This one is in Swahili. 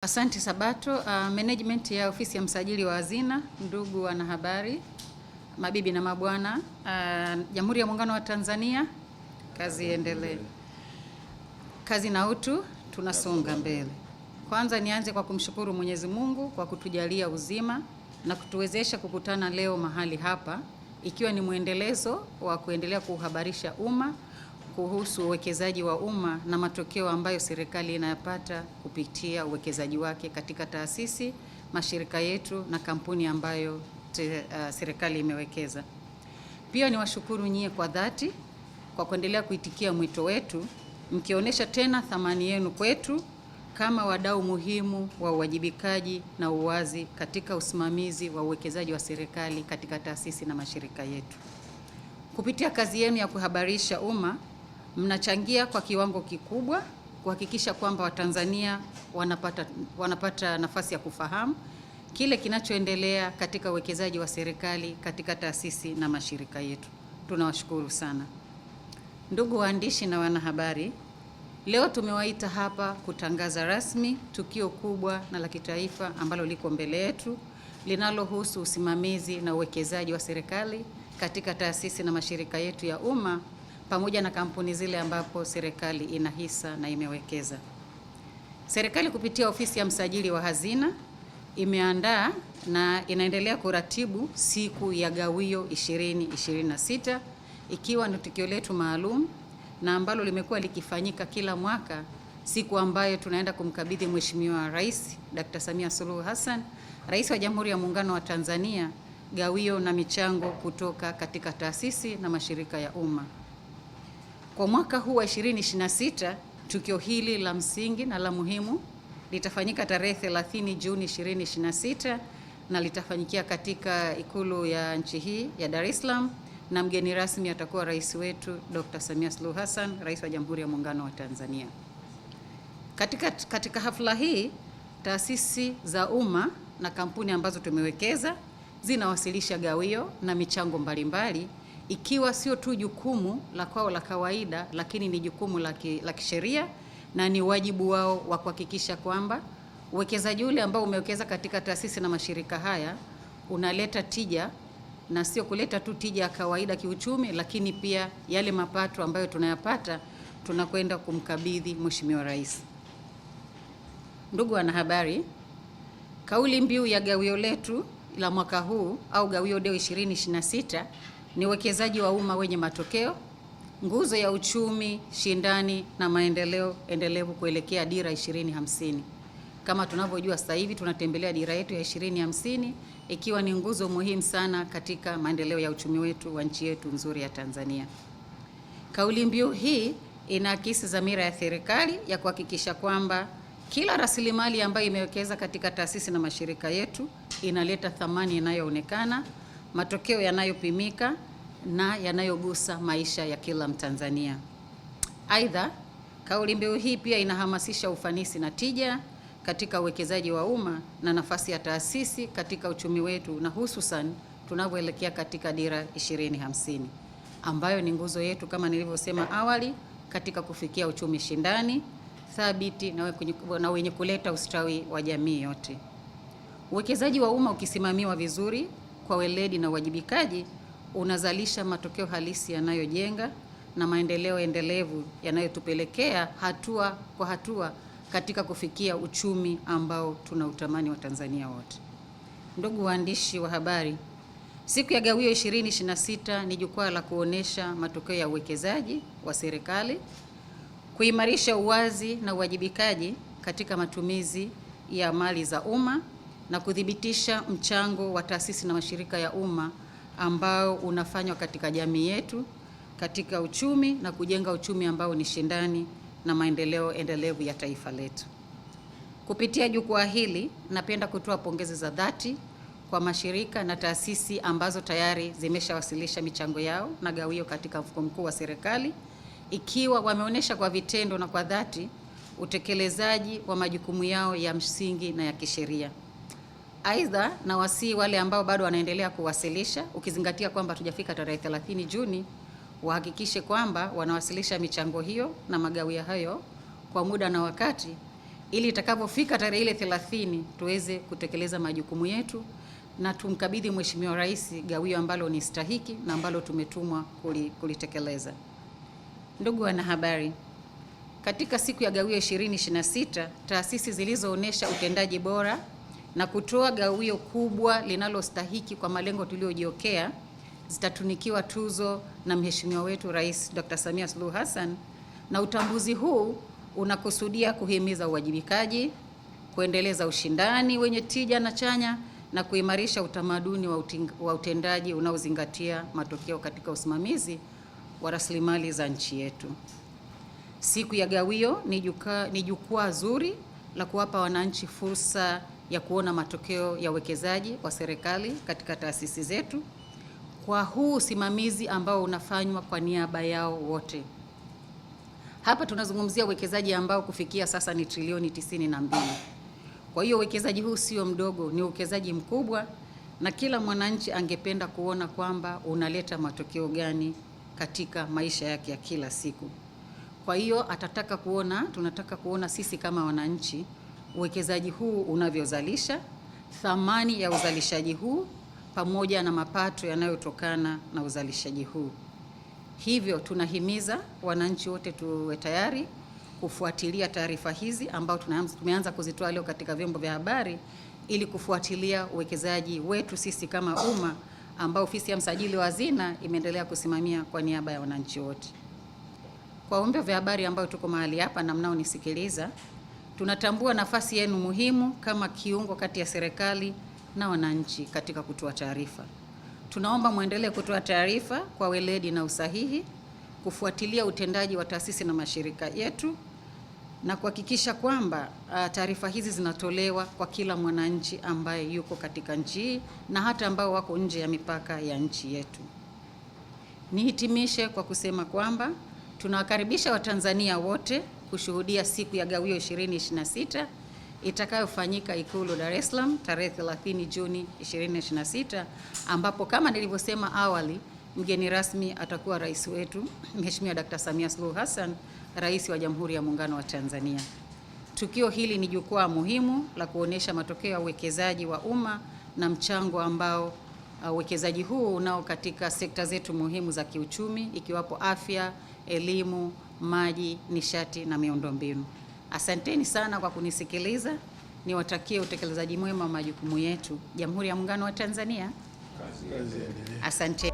Asante Sabato. Management ya ofisi ya msajili wa hazina, ndugu wanahabari, mabibi na mabwana, Jamhuri ya Muungano wa Tanzania, kazi iendelee. Kazi na utu, tunasonga mbele. Kwanza nianze kwa kumshukuru Mwenyezi Mungu kwa kutujalia uzima na kutuwezesha kukutana leo mahali hapa, ikiwa ni mwendelezo wa kuendelea kuhabarisha umma kuhusu uwekezaji wa umma na matokeo ambayo serikali inayapata kupitia uwekezaji wake katika taasisi, mashirika yetu na kampuni ambayo serikali imewekeza. Pia niwashukuru nyie kwa dhati kwa kuendelea kuitikia mwito wetu, mkionyesha tena thamani yenu kwetu kama wadau muhimu wa uwajibikaji na uwazi katika usimamizi wa uwekezaji wa serikali katika taasisi na mashirika yetu. Kupitia kazi yenu ya kuhabarisha umma, mnachangia kwa kiwango kikubwa kuhakikisha kwamba Watanzania wanapata nafasi ya kufahamu kile kinachoendelea katika uwekezaji wa serikali katika taasisi na mashirika yetu. Tunawashukuru sana. Ndugu waandishi na wanahabari, leo tumewaita hapa kutangaza rasmi tukio kubwa na la kitaifa ambalo liko mbele yetu linalohusu usimamizi na uwekezaji wa serikali katika taasisi na mashirika yetu ya umma pamoja na kampuni zile ambapo serikali ina hisa na imewekeza. Serikali kupitia ofisi ya msajili wa hazina imeandaa na inaendelea kuratibu siku ya Gawio 2026 ikiwa ni tukio letu maalum na ambalo limekuwa likifanyika kila mwaka, siku ambayo tunaenda kumkabidhi Mheshimiwa Rais Dr. Samia Suluhu Hassan, Rais wa Jamhuri ya Muungano wa Tanzania, gawio na michango kutoka katika taasisi na mashirika ya umma. Kwa mwaka huu wa 2026, tukio hili la msingi na la muhimu litafanyika tarehe 30 Juni 2026 na litafanyikia katika Ikulu ya nchi hii ya Dar es Salaam, na mgeni rasmi atakuwa rais wetu Dr. Samia Suluhu Hassan, Rais wa Jamhuri ya Muungano wa Tanzania. Katika hafla hii, taasisi za umma na kampuni ambazo tumewekeza zinawasilisha gawio na michango mbalimbali, ikiwa sio tu jukumu la kwao la kawaida, lakini ni jukumu la kisheria na ni wajibu wao wa kuhakikisha kwamba uwekezaji ule ambao umewekeza katika taasisi na mashirika haya unaleta tija, na sio kuleta tu tija ya kawaida kiuchumi, lakini pia yale mapato ambayo tunayapata tunakwenda kumkabidhi Mheshimiwa Rais. Ndugu wanahabari, kauli mbiu ya gawio letu la mwaka huu au Gawio Deo 2026 ni uwekezaji wa umma wenye matokeo, nguzo ya uchumi shindani na maendeleo endelevu kuelekea dira 2050. Kama tunavyojua sasa hivi tunatembelea dira yetu ya 2050 ikiwa ni nguzo muhimu sana katika maendeleo ya uchumi wetu wa nchi yetu nzuri ya Tanzania. Kauli mbiu hii inaakisi dhamira ya serikali ya kuhakikisha kwamba kila rasilimali ambayo imewekeza katika taasisi na mashirika yetu inaleta thamani inayoonekana, matokeo yanayopimika na yanayogusa maisha ya kila Mtanzania. Aidha, kauli mbiu hii pia inahamasisha ufanisi na tija katika uwekezaji wa umma na nafasi ya taasisi katika uchumi wetu, na hususan tunavyoelekea katika dira 2050 ambayo ni nguzo yetu kama nilivyosema awali katika kufikia uchumi shindani, thabiti na wenye kuleta ustawi wa jamii yote. Uwekezaji wa umma ukisimamiwa vizuri kwa weledi na uwajibikaji unazalisha matokeo halisi yanayojenga na maendeleo endelevu yanayotupelekea hatua kwa hatua katika kufikia uchumi ambao tunautamani wa Tanzania wote. Ndugu waandishi wa habari, siku ya Gawio 2026 ni jukwaa la kuonesha matokeo ya uwekezaji wa serikali, kuimarisha uwazi na uwajibikaji katika matumizi ya mali za umma na kuthibitisha mchango wa taasisi na mashirika ya umma ambao unafanywa katika jamii yetu, katika uchumi na kujenga uchumi ambao ni shindani na maendeleo endelevu ya taifa letu. Kupitia jukwaa hili, napenda kutoa pongezi za dhati kwa mashirika na taasisi ambazo tayari zimeshawasilisha michango yao na gawio katika mfuko mkuu wa serikali, ikiwa wameonyesha kwa vitendo na kwa dhati utekelezaji wa majukumu yao ya msingi na ya kisheria. Aidha, na wasii wale ambao bado wanaendelea kuwasilisha, ukizingatia kwamba tujafika tarehe 30 Juni, wahakikishe kwamba wanawasilisha michango hiyo na magawio hayo kwa muda na wakati, ili itakapofika tarehe ile 30 tuweze kutekeleza majukumu yetu na tumkabidhi Mheshimiwa Rais gawio ambalo ni stahiki na ambalo tumetumwa kulitekeleza. Ndugu wanahabari, katika siku ya gawio 2026 taasisi zilizoonesha utendaji bora na kutoa gawio kubwa linalostahiki kwa malengo tuliyojiwekea zitatunikiwa tuzo na Mheshimiwa wetu Rais Dr. Samia Suluhu Hassan, na utambuzi huu unakusudia kuhimiza uwajibikaji, kuendeleza ushindani wenye tija na chanya na kuimarisha utamaduni wa utendaji unaozingatia matokeo katika usimamizi wa rasilimali za nchi yetu. Siku ya gawio ni jukwaa zuri la kuwapa wananchi fursa ya kuona matokeo ya uwekezaji wa serikali katika taasisi zetu kwa huu usimamizi ambao unafanywa kwa niaba yao wote. Hapa tunazungumzia uwekezaji ambao kufikia sasa ni trilioni 92. Kwa hiyo uwekezaji huu sio mdogo, ni uwekezaji mkubwa, na kila mwananchi angependa kuona kwamba unaleta matokeo gani katika maisha yake ya kila siku. Kwa hiyo tunataka kuona sisi kama wananchi uwekezaji huu unavyozalisha, thamani ya uzalishaji huu pamoja na mapato yanayotokana na uzalishaji huu. Hivyo tunahimiza wananchi wote tuwe tayari kufuatilia taarifa hizi ambao tumeanza kuzitoa leo katika vyombo vya habari ili kufuatilia uwekezaji wetu sisi kama umma ambao ofisi ya msajili wa hazina imeendelea kusimamia kwa niaba ya wananchi wote. Kwa vyombo vya habari ambao tuko mahali hapa na mnaonisikiliza, tunatambua nafasi yenu muhimu kama kiungo kati ya serikali na wananchi katika kutoa taarifa. Tunaomba muendelee kutoa taarifa kwa weledi na usahihi, kufuatilia utendaji wa taasisi na mashirika yetu na kuhakikisha kwamba taarifa hizi zinatolewa kwa kila mwananchi ambaye yuko katika nchi hii na hata ambao wako nje ya mipaka ya nchi yetu. Nihitimishe kwa kusema kwamba tunawakaribisha Watanzania wote kushuhudia siku ya gawio 2026 itakayofanyika Ikulu Dar es Salaam tarehe 30 Juni 2026, ambapo kama nilivyosema awali, mgeni rasmi atakuwa rais wetu Mheshimiwa Dr. Samia Suluhu Hassan, Rais wa Jamhuri ya Muungano wa Tanzania. Tukio hili ni jukwaa muhimu la kuonesha matokeo ya uwekezaji wa umma na mchango ambao uwekezaji huu unao katika sekta zetu muhimu za kiuchumi ikiwapo afya, elimu, maji, nishati na miundombinu. Asanteni sana kwa kunisikiliza. Niwatakie utekelezaji mwema wa majukumu yetu. Jamhuri ya Muungano wa Tanzania. Asante.